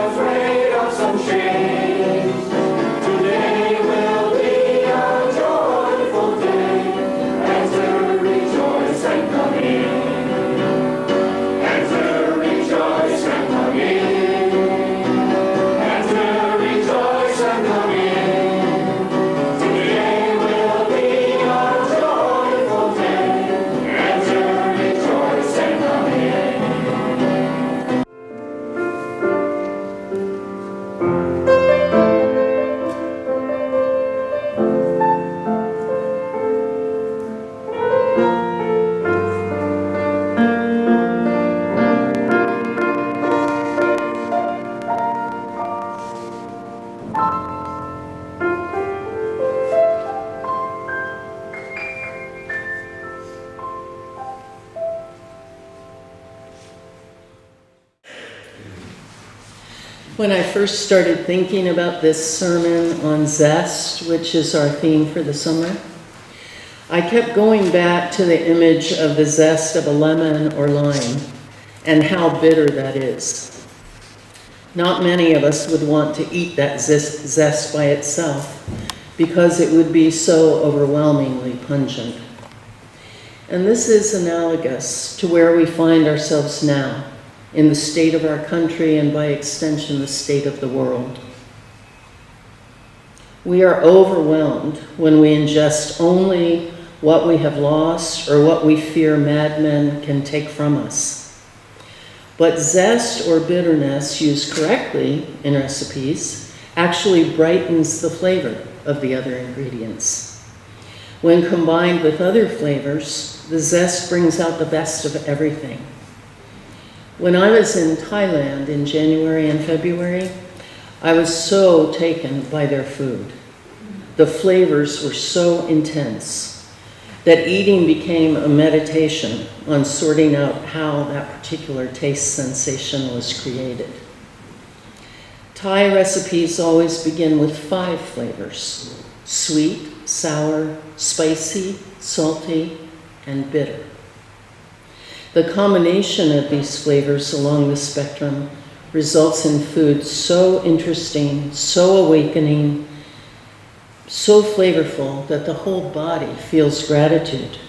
afraid of some change. Today will be a joyful day. Enter, rejoice, and come in. Enter, rejoice, and come in. Enter, rejoice, and come in. Today will be a joyful day. Enter, rejoice, and come in. When I first started thinking about this sermon on zest, which is our theme for the summer, I kept going back to the image of the zest of a lemon or lime and how bitter that is. Not many of us would want to eat that zest by itself because it would be so overwhelmingly pungent. And this is analogous to where we find ourselves now, in the state of our country and by extension the state of the world. We are overwhelmed when we ingest only what we have lost or what we fear madmen can take from us. But zest or bitterness used correctly in recipes actually brightens the flavor of the other ingredients. When combined with other flavors, the zest brings out the best of everything. When I was in Thailand in January and February, I was so taken by their food. The flavors were so intense that eating became a meditation on sorting out how that particular taste sensation was created. Thai recipes always begin with 5 flavors: sweet, sour, spicy, salty, and bitter. The combination of these flavors along the spectrum results in food so interesting, so awakening, so flavorful that the whole body feels gratitude.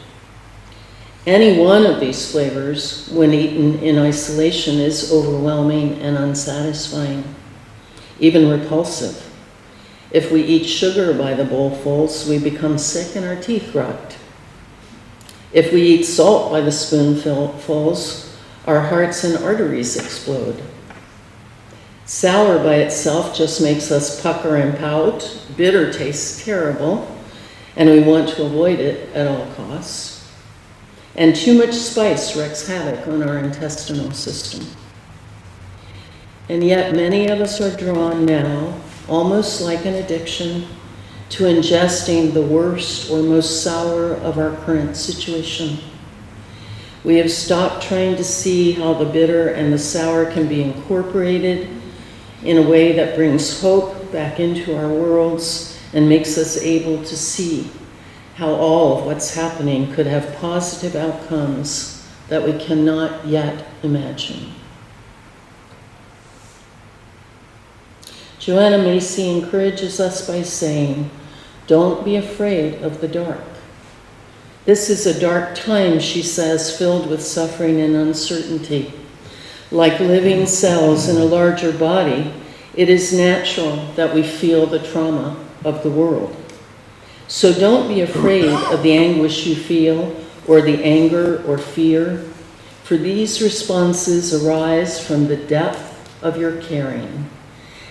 Any one of these flavors, when eaten in isolation, is overwhelming and unsatisfying, even repulsive. If we eat sugar by the bowlfuls, we become sick and our teeth rot. If we eat salt by the spoonfuls, our hearts and arteries explode. Sour by itself just makes us pucker and pout. Bitter tastes terrible, and we want to avoid it at all costs. And too much spice wreaks havoc on our intestinal system. And yet many of us are drawn now, almost like an addiction, to ingesting the worst or most sour of our current situation. We have stopped trying to see how the bitter and the sour can be incorporated in a way that brings hope back into our worlds and makes us able to see how all of what's happening could have positive outcomes that we cannot yet imagine. Joanna Macy encourages us by saying, "Don't be afraid of the dark." This is a dark time, she says, filled with suffering and uncertainty. Like living cells in a larger body, it is natural that we feel the trauma of the world. So don't be afraid of the anguish you feel or the anger or fear, for these responses arise from the depth of your caring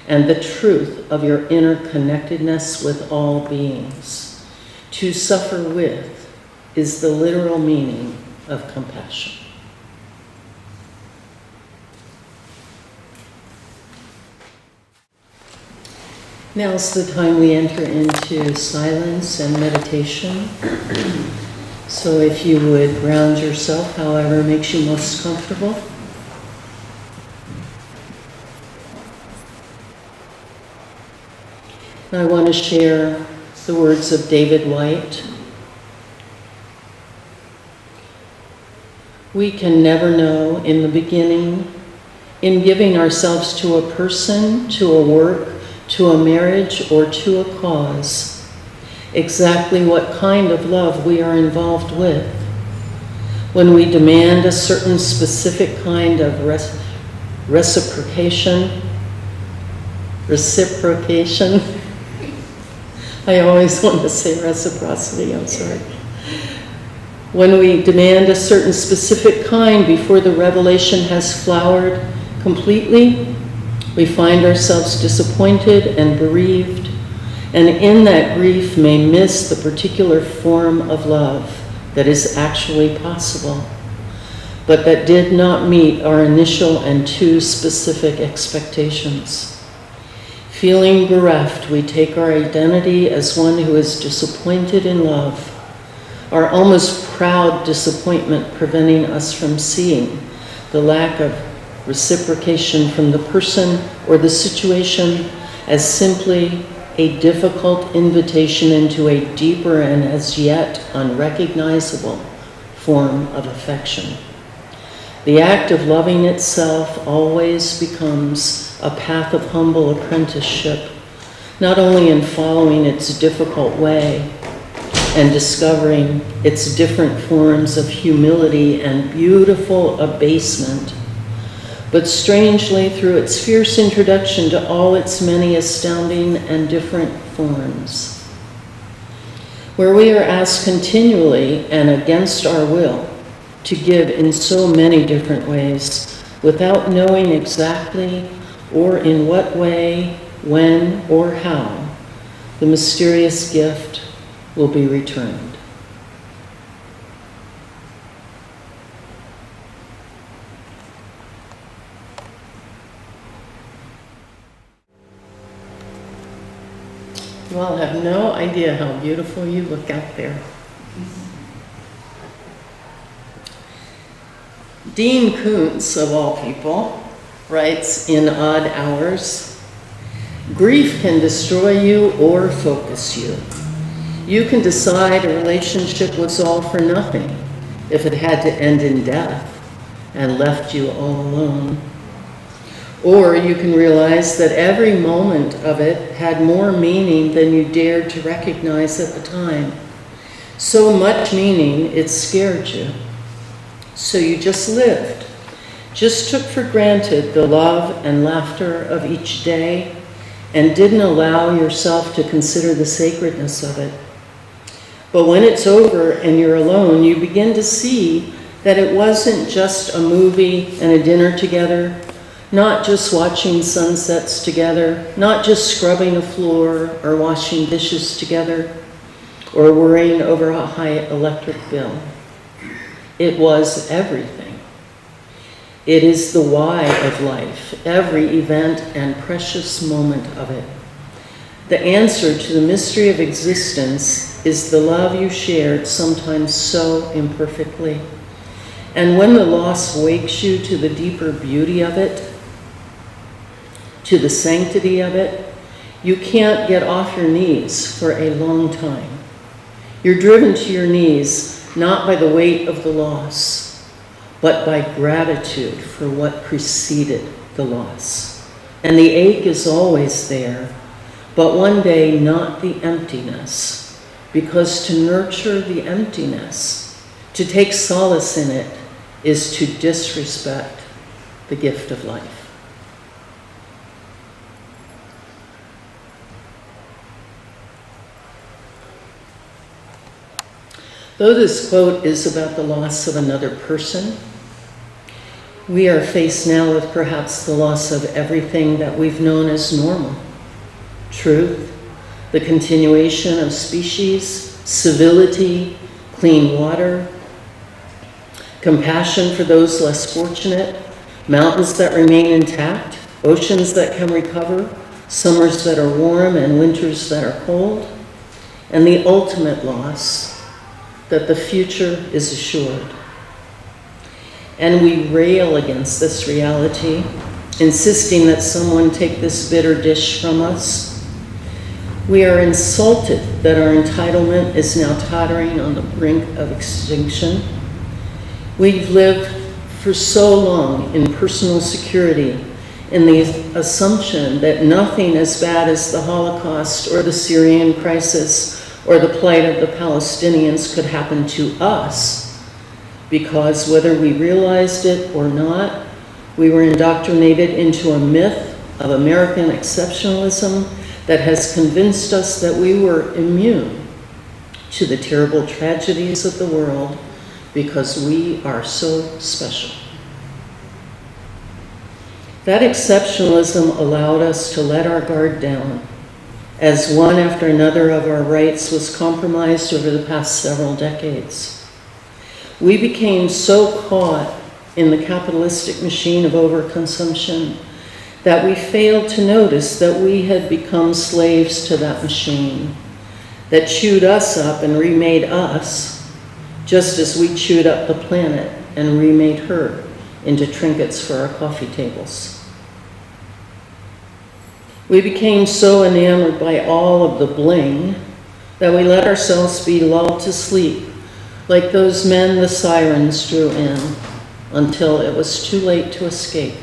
and the truth of your interconnectedness with all beings. To suffer with is the literal meaning of compassion. Now's the time we enter into silence and meditation. So if you would ground yourself however makes you most comfortable. I want to share the words of David White. We can never know in the beginning in giving ourselves to a person, to a work, to a marriage, or to a cause, exactly what kind of love we are involved with. When we demand a certain specific kind of reciprocation, I always want to say reciprocity, I'm sorry. When we demand a certain specific kind before the revelation has flowered completely, we find ourselves disappointed and bereaved, and in that grief may miss the particular form of love that is actually possible, but that did not meet our initial and too specific expectations. Feeling bereft, we take our identity as one who is disappointed in love, our almost proud disappointment preventing us from seeing the lack of reciprocation from the person or the situation as simply a difficult invitation into a deeper and as yet unrecognizable form of affection. The act of loving itself always becomes a path of humble apprenticeship, not only in following its difficult way and discovering its different forms of humility and beautiful abasement, but strangely through its fierce introduction to all its many astounding and different forms, where we are asked continually and against our will to give in so many different ways without knowing exactly or in what way, when, or how the mysterious gift will be returned. You all have no idea how beautiful you look out there. Dean Koontz, of all people, writes in Odd Hours, "Grief can destroy you or focus you. You can decide a relationship was all for nothing if it had to end in death and left you all alone. Or you can realize that every moment of it had more meaning than you dared to recognize at the time. So much meaning it scared you. So you just lived, just took for granted the love and laughter of each day and didn't allow yourself to consider the sacredness of it. But when it's over and you're alone, you begin to see that it wasn't just a movie and a dinner together, not just watching sunsets together, not just scrubbing a floor or washing dishes together or worrying over a high electric bill. It was everything. It is the why of life, every event and precious moment of it. The answer to the mystery of existence is the love you shared, sometimes so imperfectly. And when the loss wakes you to the deeper beauty of it, to the sanctity of it, you can't get off your knees for a long time. You're driven to your knees not by the weight of the loss, but by gratitude for what preceded the loss. And the ache is always there, but one day not the emptiness, because to nurture the emptiness, to take solace in it, is to disrespect the gift of life. Though this quote is about the loss of another person, we are faced now with perhaps the loss of everything that we've known as normal. Truth, the continuation of species, civility, clean water, compassion for those less fortunate, mountains that remain intact, oceans that can recover, summers that are warm and winters that are cold, and the ultimate loss, that the future is assured. And we rail against this reality, insisting that someone take this bitter dish from us. We are insulted that our entitlement is now tottering on the brink of extinction. We've lived for so long in personal security, in the assumption that nothing as bad as the Holocaust or the Syrian crisis or the plight of the Palestinians could happen to us, because whether we realized it or not, we were indoctrinated into a myth of American exceptionalism that has convinced us that we were immune to the terrible tragedies of the world because we are so special. That exceptionalism allowed us to let our guard down as one after another of our rights was compromised over the past several decades. We became so caught in the capitalistic machine of overconsumption that we failed to notice that we had become slaves to that machine that chewed us up and remade us, just as we chewed up the planet and remade her into trinkets for our coffee tables. We became so enamored by all of the bling that we let ourselves be lulled to sleep, like those men the sirens drew in, until it was too late to escape.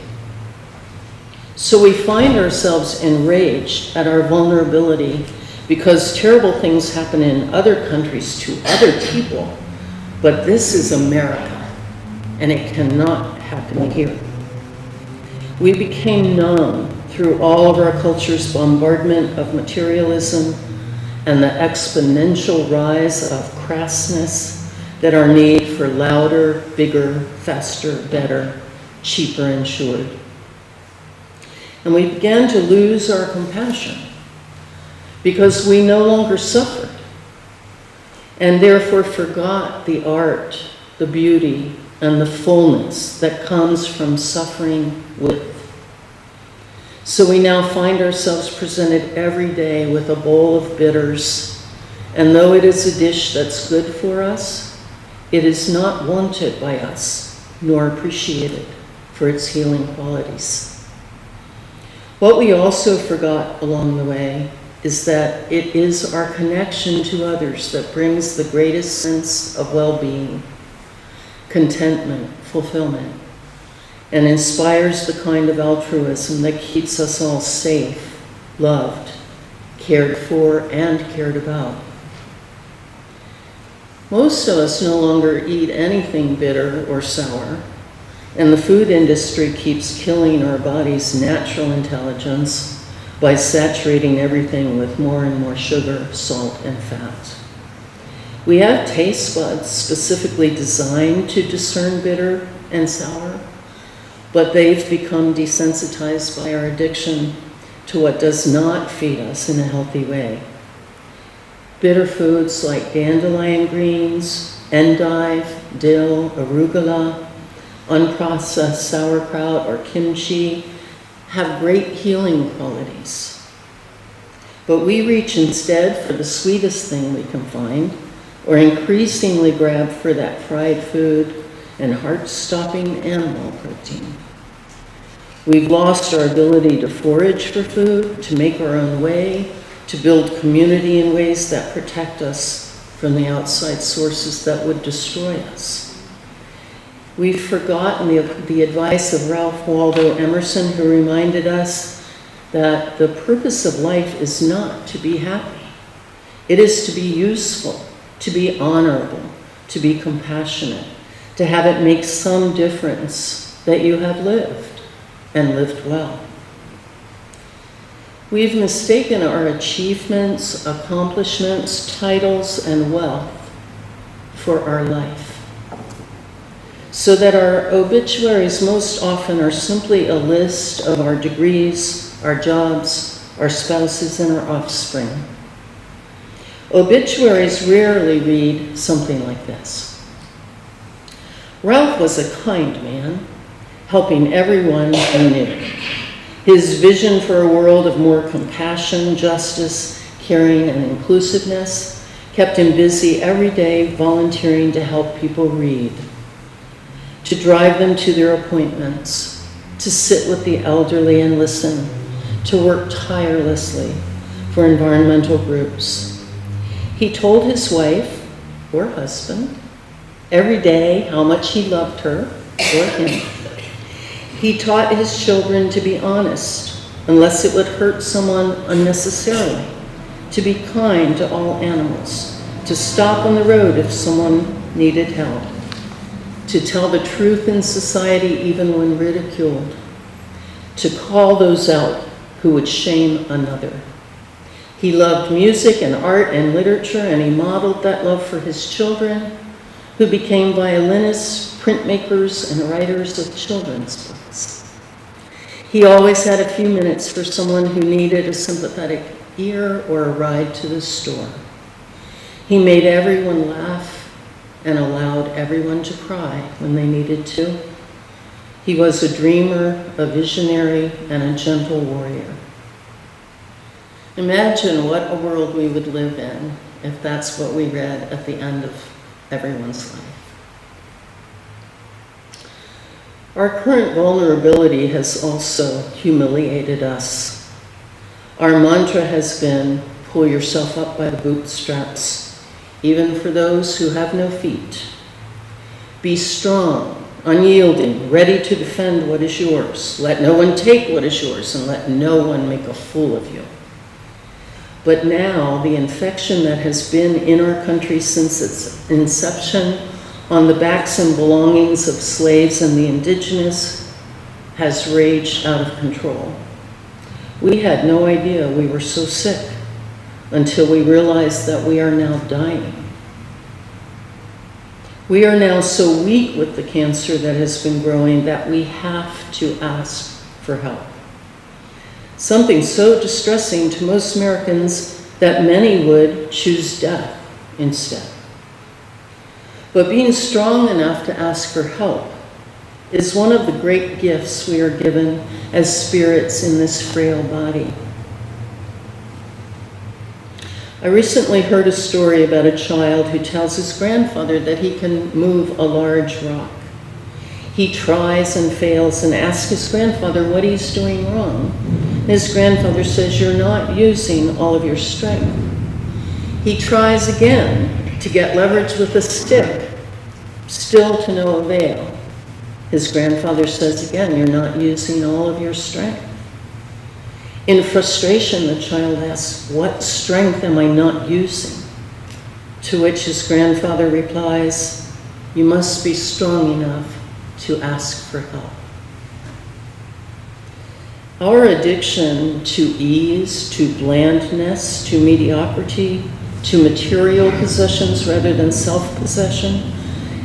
So we find ourselves enraged at our vulnerability because terrible things happen in other countries to other people, but this is America, and it cannot happen here. We became numb through all of our culture's bombardment of materialism and the exponential rise of crassness that our need for louder, bigger, faster, better, cheaper ensured. And we began to lose our compassion because we no longer suffered and therefore forgot the art, the beauty, and the fullness that comes from suffering with. So we now find ourselves presented every day with a bowl of bitters, and though it is a dish that's good for us, it is not wanted by us, nor appreciated for its healing qualities. What we also forgot along the way is that it is our connection to others that brings the greatest sense of well-being, contentment, fulfillment, and inspires the kind of altruism that keeps us all safe, loved, cared for, and cared about. Most of us no longer eat anything bitter or sour, and the food industry keeps killing our body's natural intelligence by saturating everything with more and more sugar, salt, and fat. We have taste buds specifically designed to discern bitter and sour, but they've become desensitized by our addiction to what does not feed us in a healthy way. Bitter foods like dandelion greens, endive, dill, arugula, unprocessed sauerkraut, or kimchi have great healing qualities. But we reach instead for the sweetest thing we can find, or increasingly grab for that fried food and heart-stopping animal protein. We've lost our ability to forage for food, to make our own way, to build community in ways that protect us from the outside sources that would destroy us. We've forgotten the advice of Ralph Waldo Emerson, who reminded us that the purpose of life is not to be happy. It is to be useful, to be honorable, to be compassionate, to have it make some difference that you have lived, and lived well. We've mistaken our achievements, accomplishments, titles, and wealth for our life, so that our obituaries most often are simply a list of our degrees, our jobs, our spouses, and our offspring. Obituaries rarely read something like this: Ralph was a kind man, helping everyone he knew. His vision for a world of more compassion, justice, caring, and inclusiveness kept him busy every day volunteering to help people read, to drive them to their appointments, to sit with the elderly and listen, to work tirelessly for environmental groups. He told his wife, or husband, every day how much he loved her or him. He taught his children to be honest, unless it would hurt someone unnecessarily, to be kind to all animals, to stop on the road if someone needed help, to tell the truth in society even when ridiculed, to call those out who would shame another. He loved music and art and literature, and he modeled that love for his children, who became violinists, printmakers, and writers of children's books. He always had a few minutes for someone who needed a sympathetic ear or a ride to the store. He made everyone laugh and allowed everyone to cry when they needed to. He was a dreamer, a visionary, and a gentle warrior. Imagine what a world we would live in if that's what we read at the end of everyone's life. Our current vulnerability has also humiliated us. Our mantra has been, pull yourself up by the bootstraps, even for those who have no feet. Be strong, unyielding, ready to defend what is yours. Let no one take what is yours, and let no one make a fool of you. But now, the infection that has been in our country since its inception, on the backs and belongings of slaves and the indigenous, has raged out of control. We had no idea we were so sick until we realized that we are now dying. We are now so weak with the cancer that has been growing that we have to ask for help. Something so distressing to most Americans that many would choose death instead. But being strong enough to ask for help is one of the great gifts we are given as spirits in this frail body. I recently heard a story about a child who tells his grandfather that he can move a large rock. He tries and fails and asks his grandfather what he's doing wrong. His grandfather says, "You're not using all of your strength." He tries again to get leverage with a stick, still to no avail. His grandfather says again, "You're not using all of your strength." In frustration, the child asks, "What strength am I not using?" To which his grandfather replies, "You must be strong enough to ask for help." Our addiction to ease, to blandness, to mediocrity, to material possessions rather than self-possession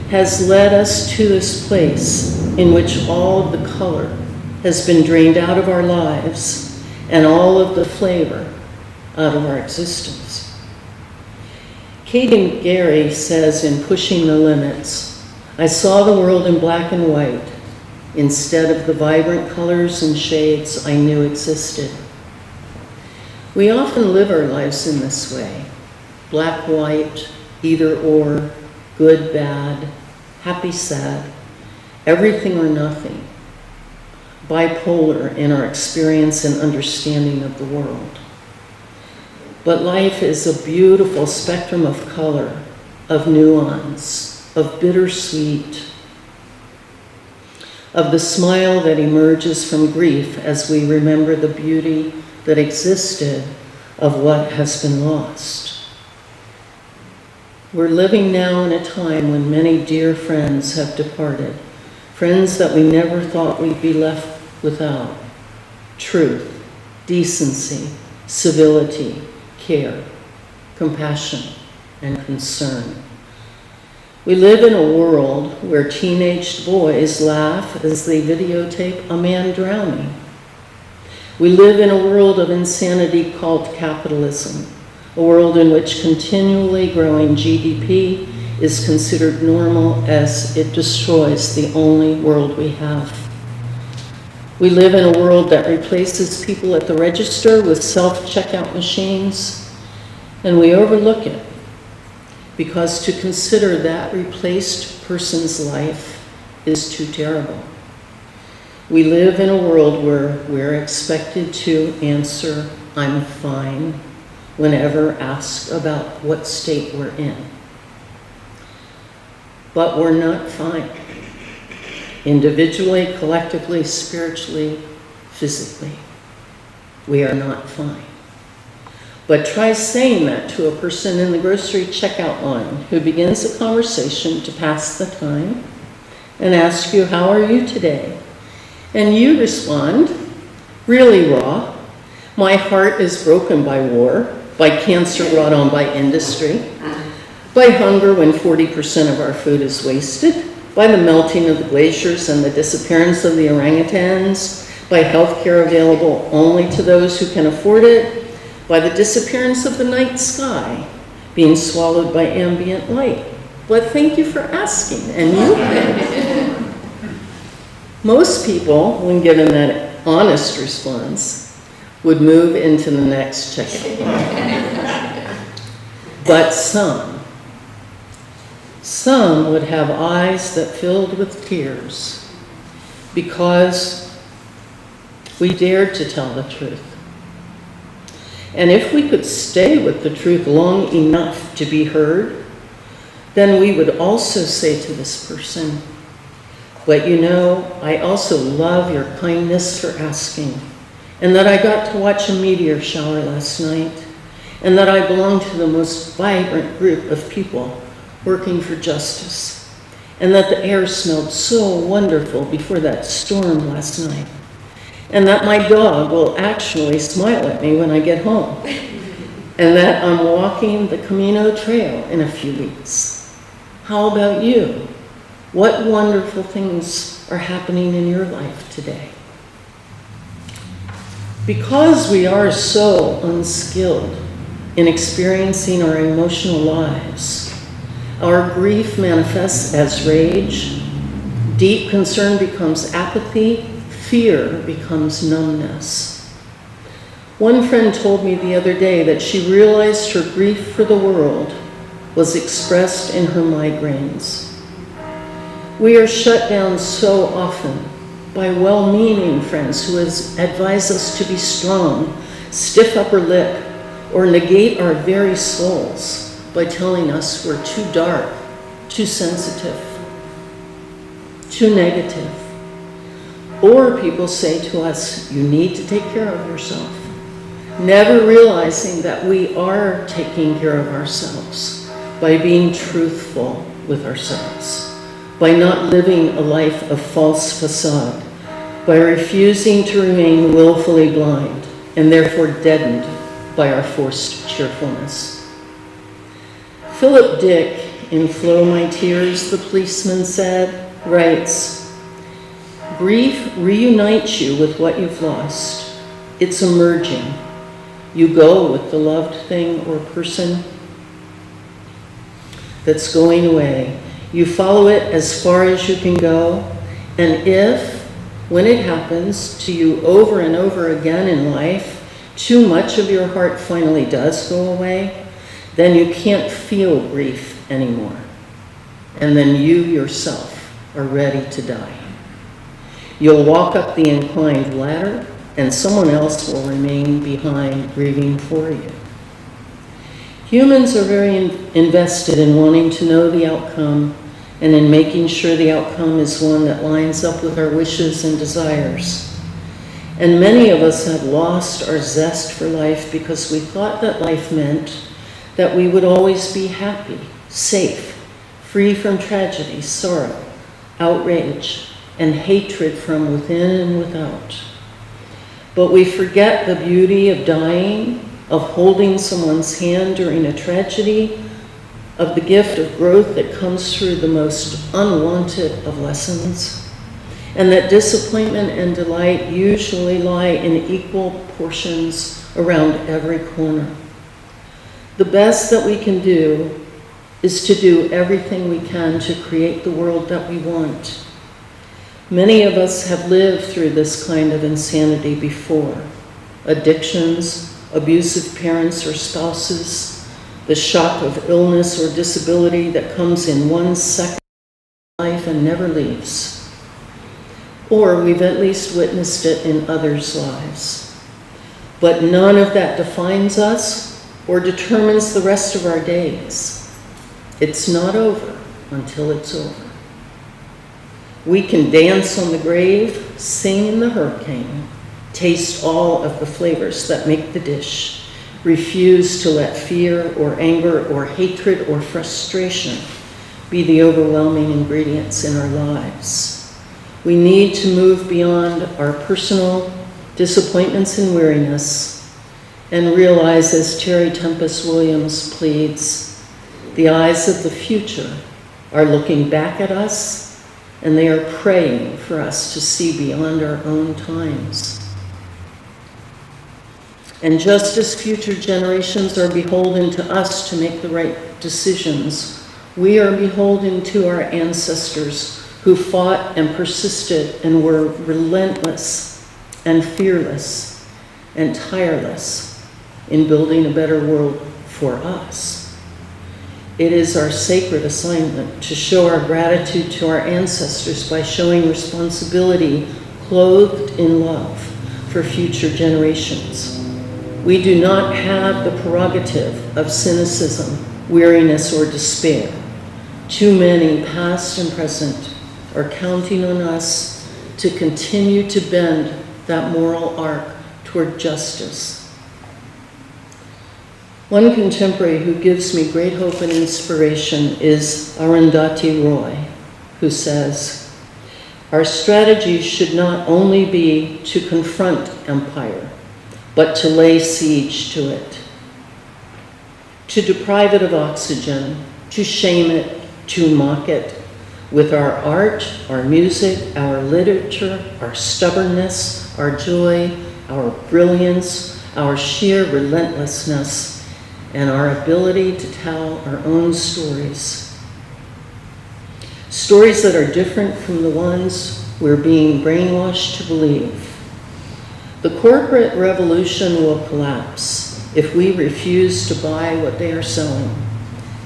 has led us to this place in which all of the color has been drained out of our lives and all of the flavor out of our existence. Katie McGarry says in Pushing the Limits, "I saw the world in black and white instead of the vibrant colors and shades I knew existed." We often live our lives in this way: black, white, either or, good, bad, happy, sad, everything or nothing, bipolar in our experience and understanding of the world. But life is a beautiful spectrum of color, of nuance, of bittersweet, of the smile that emerges from grief as we remember the beauty that existed of what has been lost. We're living now in a time when many dear friends have departed, friends that we never thought we'd be left without. Truth, decency, civility, care, compassion, and concern. We live in a world where teenage boys laugh as they videotape a man drowning. We live in a world of insanity called capitalism, a world in which continually growing GDP is considered normal as it destroys the only world we have. We live in a world that replaces people at the register with self-checkout machines, and we overlook it because to consider that replaced person's life is too terrible. We live in a world where we're expected to answer, "I'm fine," whenever asked about what state we're in. But we're not fine. individually, collectively, spiritually, physically. We are not fine. But try saying that to a person in the grocery checkout line who begins a conversation to pass the time and asks you, "How are you today?" And you respond, really raw, "My heart is broken by war, by cancer brought on by industry, by hunger when 40% of our food is wasted, by the melting of the glaciers and the disappearance of the orangutans, by health care available only to those who can afford it, by the disappearance of the night sky being swallowed by ambient light." But thank you for asking, and you Most people, when given that honest response, would move into the next checkout line. But some would have eyes that filled with tears because we dared to tell the truth. And if we could stay with the truth long enough to be heard, then we would also say to this person, "But you know, I also love your kindness for asking, and that I got to watch a meteor shower last night, and that I belong to the most vibrant group of people working for justice, and that the air smelled so wonderful before that storm last night, and that my dog will actually smile at me when I get home, and that I'm walking the Camino Trail in a few weeks. How about you? What wonderful things are happening in your life today?" Because we are so unskilled in experiencing our emotional lives, our grief manifests as rage, deep concern becomes apathy, fear becomes numbness. One friend told me the other day that she realized her grief for the world was expressed in her migraines. We are shut down so often by well-meaning friends who advise us to be strong, stiff upper lip, or negate our very souls by telling us we're too dark, too sensitive, too negative. Or people say to us, "You need to take care of yourself," never realizing that we are taking care of ourselves by being truthful with ourselves, by not living a life of false facade, by refusing to remain willfully blind and therefore deadened by our forced cheerfulness. Philip Dick, in "Flow My Tears," the policeman said, writes, "Grief reunites you with what you've lost. It's emerging. You go with the loved thing or person that's going away. You follow it as far as you can go, and if, when it happens to you over and over again in life, too much of your heart finally does go away, then you can't feel grief anymore, and then you yourself are ready to die. You'll walk up the inclined ladder, and someone else will remain behind grieving for you." Humans are very invested in wanting to know the outcome and in making sure the outcome is one that lines up with our wishes and desires. And many of us have lost our zest for life because we thought that life meant that we would always be happy, safe, free from tragedy, sorrow, outrage, and hatred from within and without. But we forget the beauty of dying, of holding someone's hand during a tragedy, of the gift of growth that comes through the most unwanted of lessons, and that disappointment and delight usually lie in equal portions around every corner. The best that we can do is to do everything we can to create the world that we want. Many of us have lived through this kind of insanity before. Addictions, abusive parents or spouses, the shock of illness or disability that comes in 1 second of life and never leaves. Or we've at least witnessed it in others' lives. But none of that defines us or determines the rest of our days. It's not over until it's over. We can dance on the grave, sing in the hurricane, taste all of the flavors that make the dish, refuse to let fear or anger or hatred or frustration be the overwhelming ingredients in our lives. We need to move beyond our personal disappointments and weariness and realize, as Terry Tempest Williams pleads, the eyes of the future are looking back at us and they are praying for us to see beyond our own times. And just as future generations are beholden to us to make the right decisions, we are beholden to our ancestors who fought and persisted and were relentless and fearless and tireless in building a better world for us. It is our sacred assignment to show our gratitude to our ancestors by showing responsibility clothed in love for future generations. We do not have the prerogative of cynicism, weariness, or despair. Too many, past and present, are counting on us to continue to bend that moral arc toward justice. One contemporary who gives me great hope and inspiration is Arundhati Roy, who says, "Our strategy should not only be to confront empire, but to lay siege to it, to deprive it of oxygen, to shame it, to mock it, with our art, our music, our literature, our stubbornness, our joy, our brilliance, our sheer relentlessness, and our ability to tell our own stories. Stories that are different from the ones we're being brainwashed to believe. The corporate revolution will collapse if we refuse to buy what they are selling,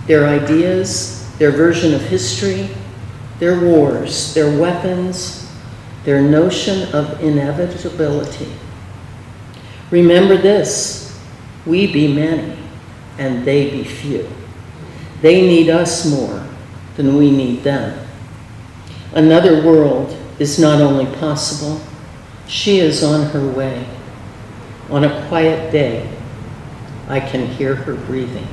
their ideas, their version of history, their wars, their weapons, their notion of inevitability. Remember this, we be many, and they be few. They need us more than we need them. Another world is not only possible, she is on her way. On a quiet day, I can hear her breathing."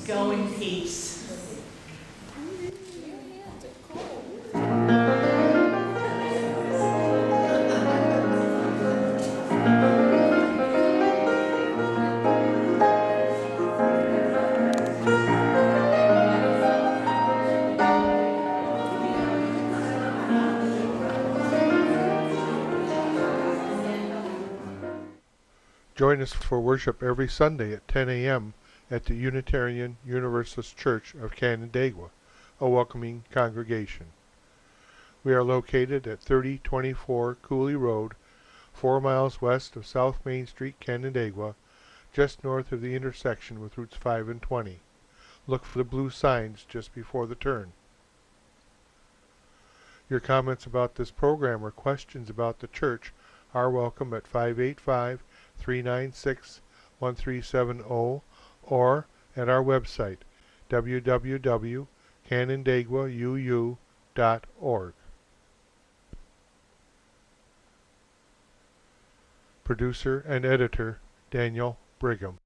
Go in peace. Join us for worship every Sunday at 10 a.m. at the Unitarian Universalist Church of Canandaigua, a welcoming congregation. We are located at 3024 Cooley Road, 4 miles west of South Main Street, Canandaigua, just north of the intersection with Routes 5 and 20. Look for the blue signs just before the turn. Your comments about this program or questions about the church are welcome at 585-396-1370 or at our website, www.canandaiguauu.org. Producer and editor, Daniel Brigham.